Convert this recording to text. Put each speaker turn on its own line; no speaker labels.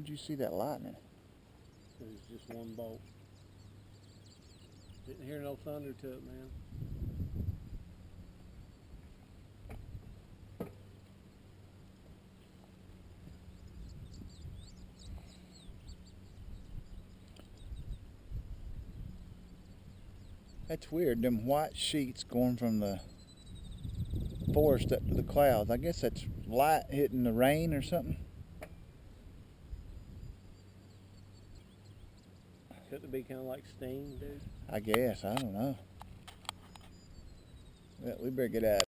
Where'd you see that lightning?
It was just one bolt. Didn't hear no thunder to it, man.
That's weird, them white sheets going from the forest up to the clouds. I guess that's light hitting the rain or something.
Could it be kind of like steam, dude?
I guess, I don't know. Well, we better get out.